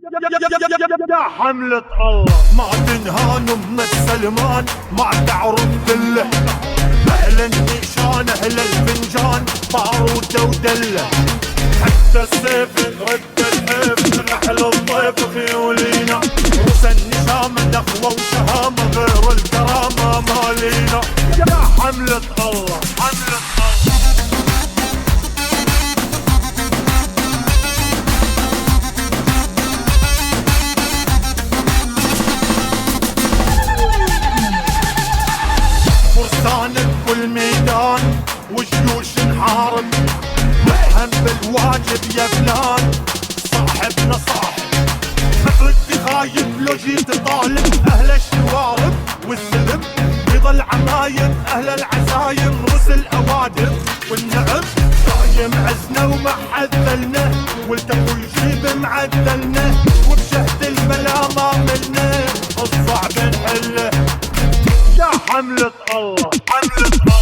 يا حملة الله ما تنهان ام السلمان ما تعرف دله، اهل النيشان اهل الفنجان بارود ودله، حتى السيف رد الحيف نحل الضيف خيولينا، روس النشام نخوة وشهامة غير الكرامة مالينا. يا حملة الله حملة الله فرسان بكل ميدان وجيوش نحارب، مهم بالواجب يا فلان صاحبنا صاحب، مثلك خايف لو جيت طالب اهل الشوارب، والسلم يضل عمايم اهل العزايم رؤوس الاوادم، والنعم صايم عزنا وما حذلنا، والتقو يجيب معدلنا، وبشهد البلا ما ملنا الصعب نحله. يا حملة الله حملة